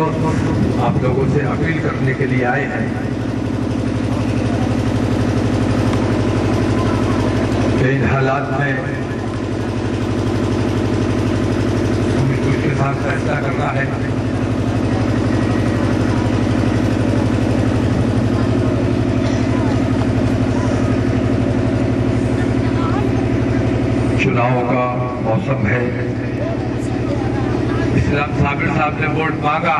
आप लोगों से अपील करने के लिए आए हैं कि इन हालात में मुझ के साथ फैसला करना है। चुनाव का मौसम है। इस्लाम साबिर साहब ने वोट मांगा।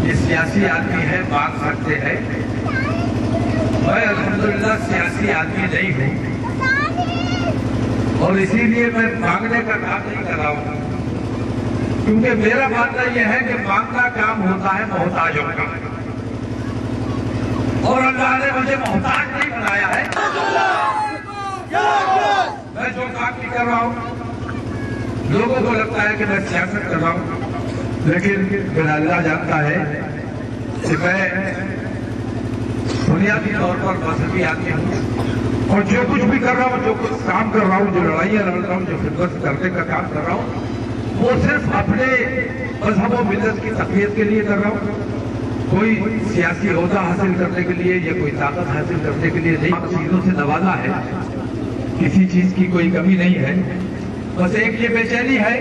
ये सियासी आदमी है, मांग सकते हैं। मैं अल्हम्दुलिल्लाह सियासी आदमी नहीं हूं और इसीलिए मैं मांगने का काम नहीं कर रहा हूं, क्योंकि मेरा मानना यह है कि मांगना काम होता है मोहताजों का, और अल्लाह ने मुझे मोहताज नहीं बनाया है। मैं जो काम भी कर रहा हूं, लोगों को लगता है कि मैं सियासत कर रहा हूं, लेकिन मेरा अल्लाह जानता है कि मैं बुनियादी तौर पर मजहबी आदमी हूं और जो कुछ भी कर रहा हूं, जो कुछ काम कर रहा हूं, जो लड़ाइयां लड़ रहा हूं, जो खिदमत करने का काम कर रहा हूं, वो सिर्फ अपने मजहब और मिल्लत की तक़वियत के लिए कर रहा हूं। कोई सियासी ओहदा हासिल करने के लिए या कोई ताकत हासिल करने के लिए नहीं। चीजों से नवाजा है, किसी चीज की कोई कमी नहीं है। बस एक ये बेचैनी है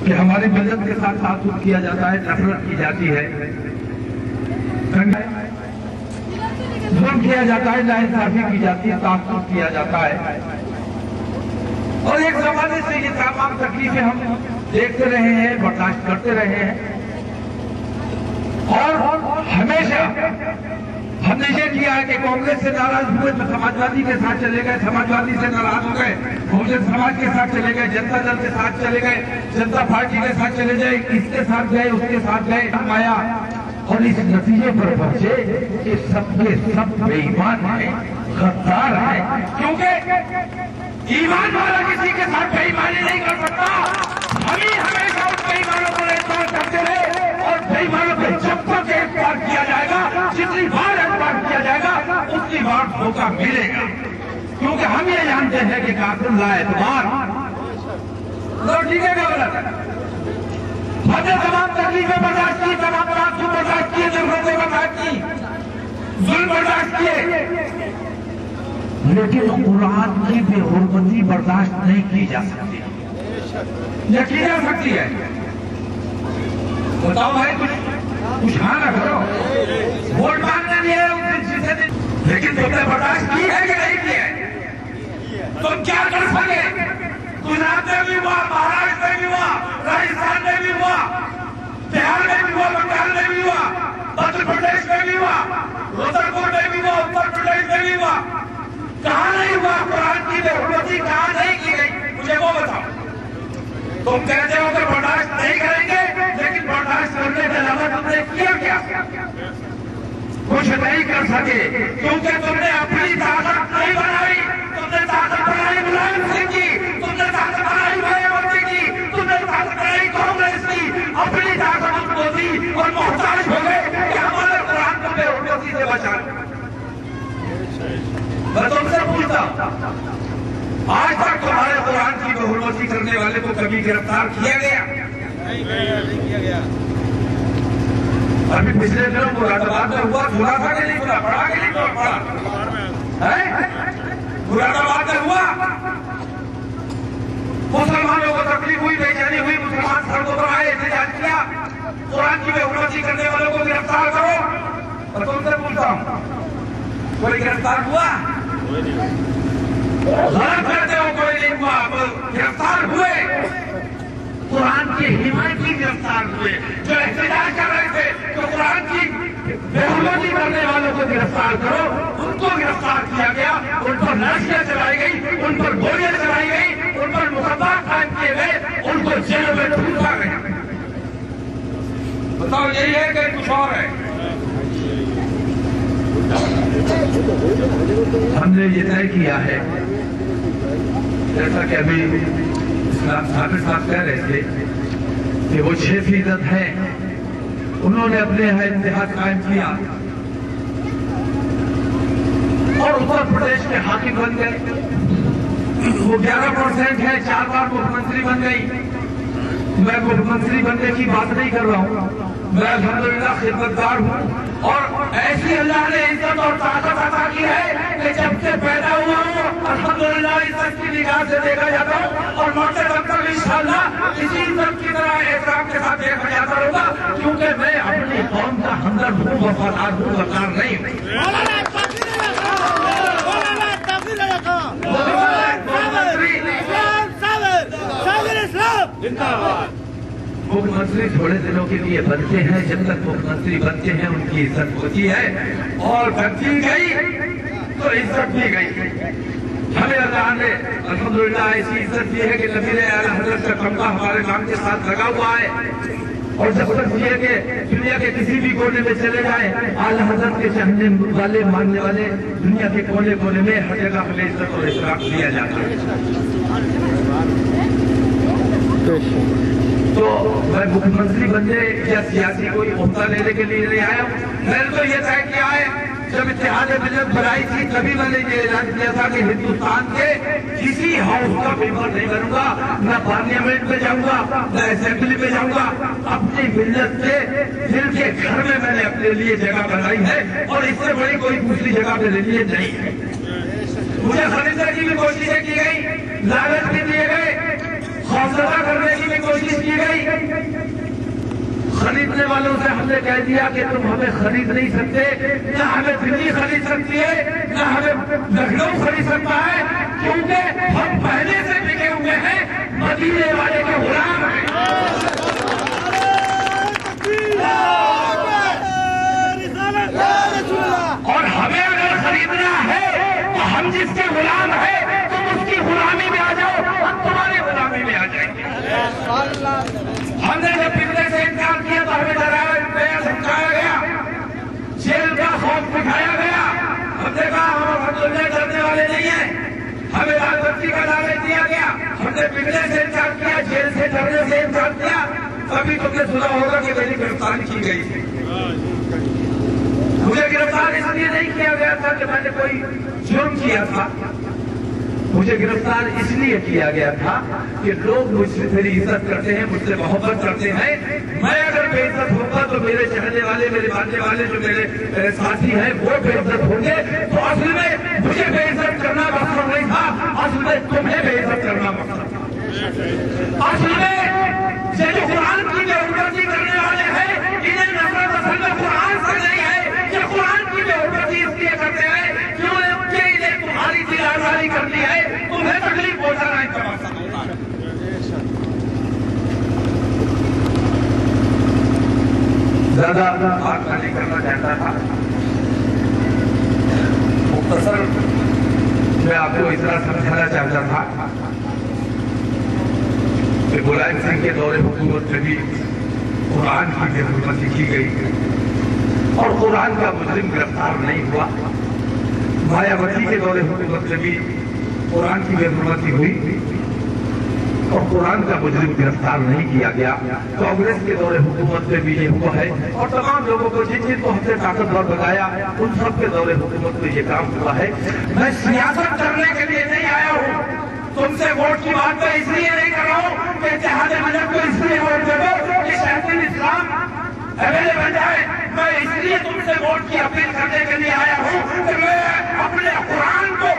कि हमारी मिल्लत के साथ ताक़ुब किया जाता है, नफरत की जाती है, जुल्म किया जाता है, नाइंसाफी की जाती है, ताक़ुब किया जाता है। और एक जमाने से ये तमाम तकलीफें हम देखते रहे हैं, बर्दाश्त करते रहे हैं। और हमेशा हमने ये किया है कि कांग्रेस से नाराज हुए तो समाजवादी के साथ चले गए, समाजवादी से नाराज हो गए बहुजन समाज के साथ चले गए, जनता दल के साथ चले गए, जनता पार्टी के साथ चले गए, इसके साथ गए, उसके साथ गए, आया। और इस नतीजे पर पहुंचे कि सबके सब बेईमान है, गद्दार है, क्योंकि ईमान वाला किसी के साथ बेईमानी नहीं कर सकता। हम ही हमेशा उन बेईमानों को एतबार करते रहे और बेईमानों को जब तक एतबार किया जाएगा, जितनी बार एतबार किया जाएगा उतनी बार मौका मिलेगा, क्योंकि हम ये जानते हैं कि काफिर ला एतबार ठीक है गलत। हमने तमाम तकलीफें बर्दाश्त की, तमाम ताक़ुब बर्दाश्त किए, जरूरतें बर्दाश्त की, जुल्म बर्दाश्त किए, लेकिन कुरान की बेहुरमती बर्दाश्त नहीं की जा सकती। यह की जा सकती है? बताओ भाई, कुछ हाँ ना करो। वोट मांगने नहीं है उस दिन, लेकिन तुमने बर्दाश्त की है कि नहीं की है? तुम क्या कर सके? गुजरात में भी हुआ, महाराष्ट्र में भी हुआ, राजस्थान में भी हुआ, बिहार में भी हुआ, बंगाल में भी हुआ, मध्य प्रदेश में भी हुआ, रुद्रपुर में भी हुआ, उत्तर प्रदेश में भी हुआ। कहाँ नहीं हुआ? कुरान की बेहुरमती कहाँ नहीं की गई? मुझे वो बताओ। तुम कहते हो कि बर्दाश्त नहीं करेंगे, लेकिन बर्दाश्त करने के अलावा तुमने किया क्या? कुछ नहीं कर सके, क्योंकि तुमने अपनी ताकत नहीं बनाई। तुमने ताकत बनाई मुलायम सिंह की, तुमने ताकत बनाई मायावती की, तुमने ताकत बनाई कांग्रेस की, अपनी ताकत उनको दी और मोहताज हो गए कि हमारे कुरान को बेहुरमती से बचा। मैं तुमसे पूछता हूं, आज तक तुम्हारे कुरान की बेहुरमती करने वाले को कभी गिरफ्तार किया गया? नहीं किया गया। अभी पिछले दिनों मुरादाबाद में हुआ, सुना था कि नहीं सुना? पढ़ा कि नहीं पढ़ा? मुरादाबाद में हुआ, मुसलमानों को तकलीफ हुई, बेचैनी हुई, मुसलमान सड़कों पर आए, एहतजाज किया, कुरान की बेहुरमती करने वालों को गिरफ्तार करो। और तुमसे पूछता हूं, कोई गिरफ्तार हुआ? गलत करते हो, कोई नहीं हुआ। गिरफ्तार हुए कुरान की हिमायती गिरफ्तार हुए, जो एहतजाज कर रहे थे तो कुरान की बेहुरमती करने वालों को गिरफ्तार करो, उनको गिरफ्तार किया गया, उन पर लाशियां चलाई गई, उन पर गोलियां चलाई गई, उन पर मुकदमा कायम किए गए, उनको जेलों में ठूसा गया। बताओ, यही है कि कुछ और है? हमने ये तय किया है, जैसा कि अभी साबिर साहब कह रहे थे कि वो 6% है, उन्होंने अपने यहाँ इत्तेहाद कायम किया और उत्तर प्रदेश के हाकिम बन गए। वो 11% है, 4 बार मुख्यमंत्री बन गई। मैं मुख्यमंत्री बनने की बात नहीं कर रहा हूँ, मैं अल्हम्दुलिल्लाह खिदमतगार हूँ। और ऐसी अल्लाह ने इज्जत और ताकत अता की है कि जब से पैदा हुआ हूँ अल्हम्दुलिल्लाह इज्जत की निगाह से देखा जाता हूँ और मरते वक्त तक इंशाअल्लाह इसी इज्जत की तरह एहतराम के साथ देखा जाता रहूंगा, क्योंकि मैं अपनी कौम का हमदर्द हूँ, वफादार हूँ, वफादार नहीं हूँ। मुख्यमंत्री थोड़े दिनों के लिए बनते हैं, जब तक मुख्यमंत्री बनते हैं उनकी इज्जत होती है और बनती गई तो इज्जत भी गई। हमें अल्लाह ने अल्हम्दुलिल्लाह ऐसी इज्जत दी है कि नबी आला हज़रत का कमरा हमारे नाम के साथ लगा हुआ है और जब तक दुनिया के किसी भी कोने में चले जाए आला हज़रत के चाहने वाले मानने वाले दुनिया के कोने कोने में हर जगह हमें इज्जत और इकराम दिया जाता है। तो मैं मुख्यमंत्री बनने या सियासी कोई ओहदा लेने के लिए नहीं आया। मैंने तो ये तय किया है, जब इत्तेहाद मिल्लत बनाई थी तभी मैंने ये ऐलान किया था कि हिंदुस्तान के किसी हाउस का मेंबर नहीं बनूंगा, न पार्लियामेंट में जाऊंगा, न असेंबली में जाऊंगा। अपनी मिल्लत के दिल के घर में मैंने अपने लिए जगह बनाई है और इससे बड़ी कोई दूसरी जगह मेरे लिए नहीं है। मुझे खरीदने की भी कोशिशें की गई, लालच भी दिए गए, खौफजदा करने की भी कोशिश की गई। खरीदने वालों से हमने कह दिया कि तुम हमें खरीद नहीं सकते, न हमें दिल्ली खरीद सकती है, न हमें लखनऊ खरीद सकता है, क्योंकि हम पहले से बिके हुए हैं, मदीने वाले के गुलाम हैं। और हमें अगर खरीदना है तो हम जिसके गुलाम है तुम उसकी गुलामी में आ जाओ, हम तुम्हारी गुलामी में आ जाएंगे। हमने जब बिकने से इनकार किया तो हमें डराया गया, धमकाया गया, जेल का खौफ दिखाया गया। हमने कहा हम अल्हम्दुलिल्लाह डरने वाले नहीं है, हमें लाल बत्ती का लालच दिया गया। हमने बिकने से इनकार किया, जेल से डरने से इनकार किया। तभी तुमने सुना होगा कि मेरी गिरफ्तारी की गई थी। मुझे गिरफ्तार इसलिए नहीं किया गया था कि मैंने कोई जुर्म किया था, मुझे गिरफ्तार इसलिए किया गया था कि लोग मुझसे मेरी इज्जत करते हैं, मुझसे मोहब्बत करते हैं। मैं अगर बेइज्जत होगा तो मेरे चाहने वाले, मेरे मानने वाले जो मेरे साथी हैं वो बेइज्जत होंगे। तो असल में मुझे बेइज्जत करना मकसद नहीं था, असल में तुम्हें बेइज्जत करना मकसद था। असल में ये जो कुरान की बेइज्जती करने वाले हैं इन्हें नफरत असल में कुरान से नहीं है, ये कुरान की बेइज्जती इसलिए करते हैं क्योंकि इन्हें तुम्हारी दिल आजादी करनी है, तुम्हें तकलीफ पहुंचाना इनका मकसद होता है। ज्यादा बात नहीं करना चाहता था, मुख्तसर मैं आपको इतना समझाना चाहता था कि मुलायम सिंह के दौरे हुकूमत में भी कुरान की बेहुरमती की गई और कुरान का मुजरिम गिरफ्तार नहीं हुआ। मायावती के दौरे हुकूमत में भी कुरान की बेहुरमती हुई और कुरान का मुजरिम गिरफ्तार नहीं किया गया। कांग्रेस के दौरे हुकूमत में भी ये हुआ है और तमाम लोगों को जिन जिनको हमने ताकतवर बताया उन सब के दौरे हुकूमत में ये काम हुआ है। मैं सियासत करने के लिए नहीं आया हूँ, तुमसे वोट की बात मैं इसलिए नहीं कर रहा हूँ कि इत्तेहाद मिल्लत को इसलिए वोट दे दो कि शहीदुल इस्लाम एमएलए बन जाए। मैं इसलिए तुमसे वोट की अपील करने के लिए आया हूँ कि मैं अपने कुरान को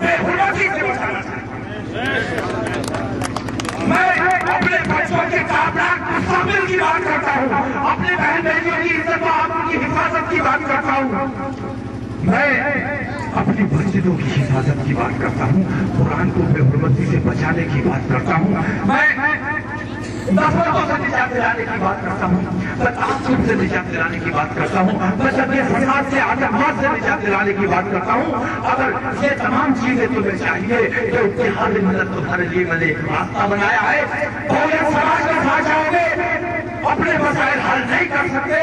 बेहुरमती से बचाना चाहता हूँ। मैं अपने बच्चों के कामयाब मुस्तकबिल की बात करता हूँ, अपने बहन बेटियों की इज्जत और आपकी हिफाजत की बात करता हूँ, मैं अपनी मस्जिदों की हिफाजत की बात करता हूँ, कुरान को बेहुरमती से बचाने की बात करता हूँ, मैं नफरतों से निजात दिलाने की बात करता हूँ, मैं तासुब से निजात दिलाने की बात करता हूँ, मैं सभी फसाद से आतंकवाद से निजात दिलाने की बात करता हूँ। अगर ये तमाम चीजें तुम्हें चाहिए तो इत्तेहाद मिल्लत तुम्हारे लिए मैंने एक रास्ता बनाया है। बहुजन समाज के साथ जाओगे अपने मसाइल हल नहीं कर सकते,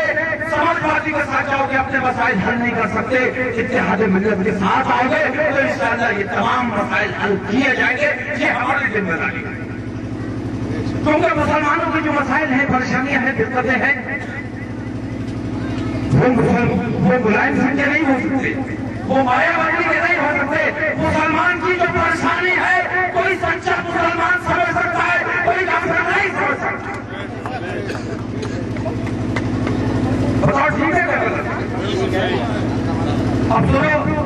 समाजवादी के साथ जाओगे अपने मसाइल हल नहीं कर सकते, इत्तेहाद मिल्लत के साथ आओगे तो इंशाअल्लाह ये तमाम मसाइल हल किए जाएंगे। ये हमारी जिम्मेदारी है, क्योंकि मुसलमानों की जो मसाइल हैं, परेशानियां हैं, दिक्कतें हैं, वो मुलायम सिंह के नहीं हो सकते, वो मायावती के नहीं हो सकते। मुसलमान की जो परेशानी है कोई सच्चा मुसलमान समझ सकता है, कोई काफिर नहीं समझ सकता। अब सुनो